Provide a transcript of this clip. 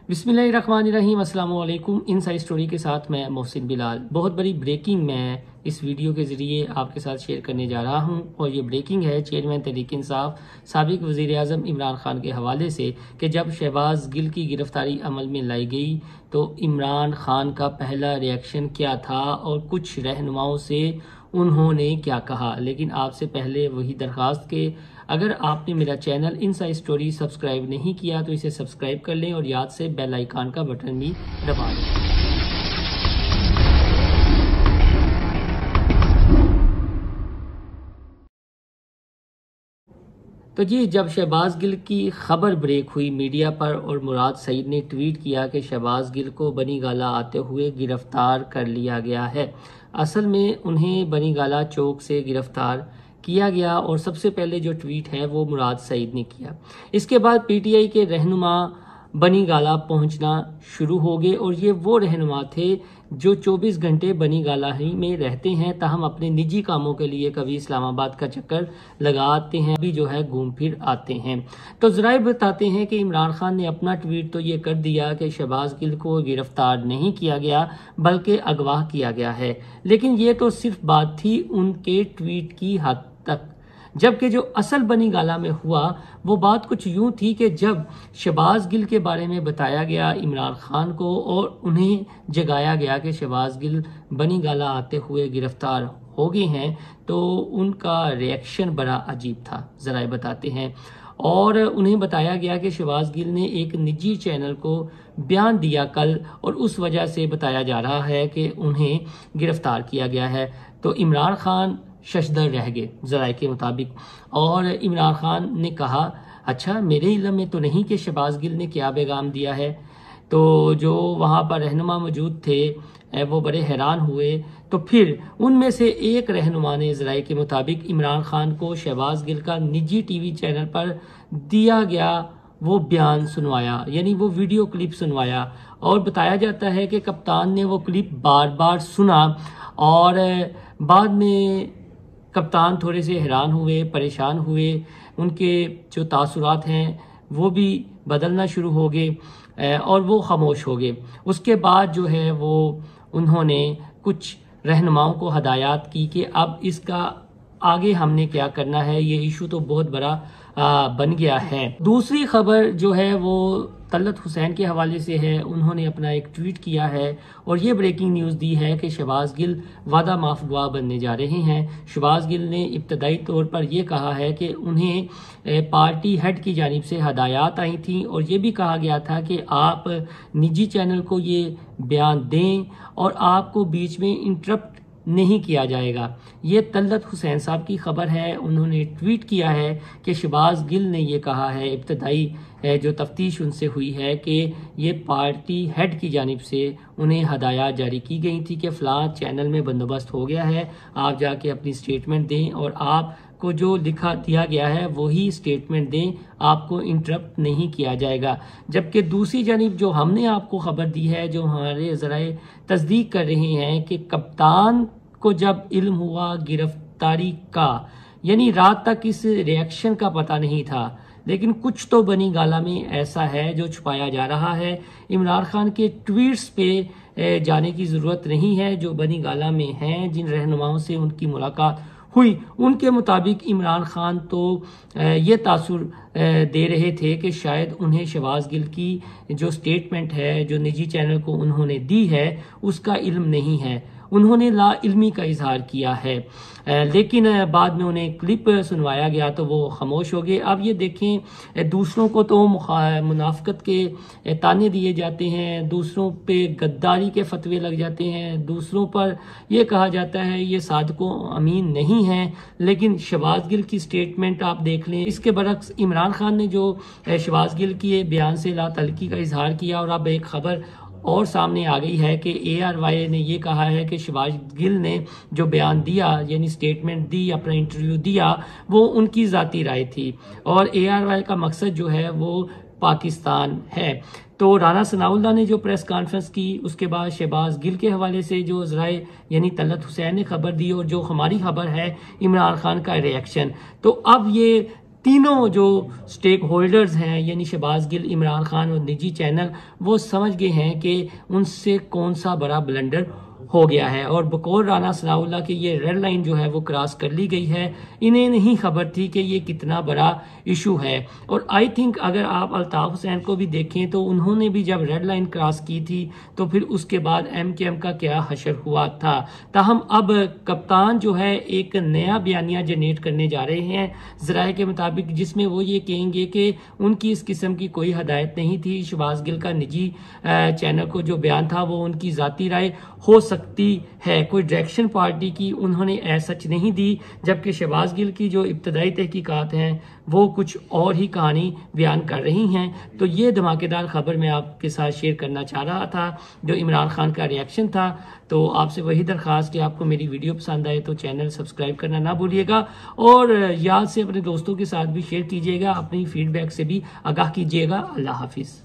بسم اللہ الرحمن الرحیم، السلام علیکم۔ انسائیڈ سٹوری کے ساتھ میں محسن بلال۔ بہت بڑی بریکنگ میں اس ویڈیو کے ذریعے آپ کے ساتھ شیئر کرنے جا رہا ہوں، اور یہ بریکنگ ہے چیئرمین تحریک انصاف سابق وزیر اعظم عمران خان کے حوالے سے کہ جب شہباز گل کی گرفتاری عمل میں لائی گئی تو عمران خان کا پہلا ریئیکشن کیا تھا اور کچھ رہنماؤں سے انہوں نے کیا کہا۔ لیکن آپ سے پہلے وہی درخواست کہ اگر آپ نے میرا چینل انسائیڈ سٹوری سبسکرائب نہیں کیا تو اسے سبسکرائب کر لیں اور یاد سے بیل آئیکن کا بٹن بھی دبا دیں۔ تو جی، جب شہباز گل کی خبر بریک ہوئی میڈیا پر اور مراد سعید نے ٹویٹ کیا کہ شہباز گل کو بنی گالہ آتے ہوئے گرفتار کر لیا گیا ہے۔ اصل میں انہیں بنی گالہ چوک سے گرفتار کیا گیا، اور سب سے پہلے جو ٹویٹ ہے وہ مراد سعید نے کیا۔ اس کے بعد پی ٹی آئی کے رہنما بنی گالہ پہنچنا شروع ہو گئے، اور یہ وہ رہنما تھے جو 24 گھنٹے بنی گالہ ہی میں رہتے ہیں، تاہم اپنے نجی کاموں کے لیے کبھی اسلام آباد کا چکر لگاتے ہیں، بھی جو ہے گھوم پھر آتے ہیں۔ تو ذرائع بتاتے ہیں کہ عمران خان نے اپنا ٹویٹ تو یہ کر دیا کہ شہباز گل کو گرفتار نہیں کیا گیا بلکہ اغوا کیا گیا ہے، لیکن یہ تو صرف بات تھی ان کے ٹویٹ کی حد تک، جبکہ جو اصل بنی گالہ میں ہوا وہ بات کچھ یوں تھی کہ جب شہباز گل کے بارے میں بتایا گیا عمران خان کو اور انہیں جگایا گیا کہ شہباز گل بنی گالہ آتے ہوئے گرفتار ہو گئے ہیں، تو ان کا ریئیکشن بڑا عجیب تھا، ذرائع بتاتے ہیں۔ اور انہیں بتایا گیا کہ شہباز گل نے ایک نجی چینل کو بیان دیا کل، اور اس وجہ سے بتایا جا رہا ہے کہ انہیں گرفتار کیا گیا ہے۔ تو عمران خان ششدر رہ گئے ذرائع کے مطابق، اور عمران خان نے کہا اچھا، میرے علم میں تو نہیں کہ شہباز گل نے کیا پیغام دیا ہے۔ تو جو وہاں پر رہنما موجود تھے وہ بڑے حیران ہوئے۔ تو پھر ان میں سے ایک رہنما نے ذرائع کے مطابق عمران خان کو شہباز گل کا نجی ٹی وی چینل پر دیا گیا وہ بیان سنوایا، یعنی وہ ویڈیو کلپ سنوایا، اور بتایا جاتا ہے کہ کپتان نے وہ کلپ بار بار سنا، اور بعد میں کپتان تھوڑے سے حیران ہوئے، پریشان ہوئے، ان کے جو تاثرات ہیں وہ بھی بدلنا شروع ہو گئے، اور وہ خاموش ہو گئے۔ اس کے بعد جو ہے وہ انہوں نے کچھ رہنماؤں کو ہدایات کی کہ اب اس کا آگے ہم نے کیا کرنا ہے، یہ ایشو تو بہت بڑا بن گیا ہے۔ دوسری خبر جو ہے وہ طلعت حسین کے حوالے سے ہے۔ انہوں نے اپنا ایک ٹویٹ کیا ہے اور یہ بریکنگ نیوز دی ہے کہ شہباز گل وعدہ معاف گواہ بننے جا رہے ہیں۔ شہباز گل نے ابتدائی طور پر یہ کہا ہے کہ انہیں پارٹی ہیڈ کی جانب سے ہدایات آئی تھیں، اور یہ بھی کہا گیا تھا کہ آپ نجی چینل کو یہ بیان دیں اور آپ کو بیچ میں انٹرپٹ نہیں کیا جائے گا۔ یہ طلعت حسین صاحب کی خبر ہے۔ انہوں نے ٹویٹ کیا ہے کہ شہباز گل نے یہ کہا ہے، ابتدائی جو تفتیش ان سے ہوئی ہے، کہ یہ پارٹی ہیڈ کی جانب سے انہیں ہدایات جاری کی گئی تھی کہ فلاں چینل میں بندوبست ہو گیا ہے، آپ جا کے اپنی سٹیٹمنٹ دیں، اور آپ کو جو لکھا دیا گیا ہے وہی سٹیٹمنٹ دیں، آپ کو انٹرپٹ نہیں کیا جائے گا۔ جبکہ دوسری جانب جو ہم نے آپ کو خبر دی ہے، جو ہمارے ذرائع تصدیق کر رہے ہیں، کہ کپتان کو جب علم ہوا گرفتاری کا، یعنی رات تک اس ریئیکشن کا پتہ نہیں تھا، لیکن کچھ تو بنی گالہ میں ایسا ہے جو چھپایا جا رہا ہے۔ عمران خان کے ٹویٹس پہ جانے کی ضرورت نہیں ہے، جو بنی گالہ میں ہیں، جن رہنماؤں سے ان کی ملاقات ہوئی، ان کے مطابق عمران خان تو یہ تاثر دے رہے تھے کہ شاید انہیں شہباز گل کی جو سٹیٹمنٹ ہے، جو نجی چینل کو انہوں نے دی ہے، اس کا علم نہیں ہے، انہوں نے لا علمی کا اظہار کیا ہے۔ لیکن بعد میں انہیں کلپ سنوایا گیا تو وہ خاموش ہو گئے۔ اب یہ دیکھیں، دوسروں کو تو منافقت کے تانے دیے جاتے ہیں، دوسروں پہ غداری کے فتوے لگ جاتے ہیں، دوسروں پر یہ کہا جاتا ہے یہ صادق و امین نہیں ہیں، لیکن شہباز گل کی سٹیٹمنٹ آپ دیکھ لیں۔ اس کے برعکس عمران خان نے جو شہباز گل کے بیان سے لا تعلقی کا اظہار کیا، اور اب ایک خبر اور سامنے آ گئی ہے کہ اے آر وائی نے یہ کہا ہے کہ شہباز گل نے جو بیان دیا، یعنی سٹیٹمنٹ دی، اپنا انٹرویو دیا، وہ ان کی ذاتی رائے تھی، اور اے آر وائی کا مقصد جو ہے وہ پاکستان ہے۔ تو رانا ثناء اللہ نے جو پریس کانفرنس کی، اس کے بعد شہباز گل کے حوالے سے جو ذرائع یعنی طلعت حسین نے خبر دی، اور جو ہماری خبر ہے عمران خان کا ریئیکشن، تو اب یہ تینوں جو سٹیک ہولڈرز ہیں یعنی شہباز گل، عمران خان اور نجی چینل، وہ سمجھ گئے ہیں کہ ان سے کون سا بڑا بلنڈر ہو گیا ہے، اور بقول رانا ثناء اللہ کہ یہ ریڈ لائن جو ہے وہ کراس کر لی گئی ہے۔ انہیں نہیں خبر تھی کہ یہ کتنا بڑا ایشو ہے، اور آئی تھنک اگر آپ الطاف حسین کو بھی دیکھیں تو انہوں نے بھی جب ریڈ لائن کراس کی تھی تو پھر اس کے بعد ایم کیو ایم کا کیا حشر ہوا تھا۔ تاہم اب کپتان جو ہے ایک نیا بیانیہ جنریٹ کرنے جا رہے ہیں ذرائع کے مطابق، جس میں وہ یہ کہیں گے کہ ان کی اس قسم کی کوئی ہدایت نہیں تھی۔ شہباز گل کا نجی چینل کو جو بیان تھا وہ ان کی ذاتی رائے ہو سکتی ہے، کوئی ڈائریکشن پارٹی کی انہوں نے ایسا سچ نہیں دی، جبکہ شہباز گل کی جو ابتدائی تحقیقات ہیں وہ کچھ اور ہی کہانی بیان کر رہی ہیں۔ تو یہ دھماکے دار خبر میں آپ کے ساتھ شیئر کرنا چاہ رہا تھا، جو عمران خان کا ریئیکشن تھا۔ تو آپ سے وہی درخواست کہ آپ کو میری ویڈیو پسند آئے تو چینل سبسکرائب کرنا نہ بھولیے گا، اور یاد سے اپنے دوستوں کے ساتھ بھی شیئر کیجیے گا، اپنی فیڈ بیک سے بھی آگاہ کیجیے گا۔ اللہ حافظ۔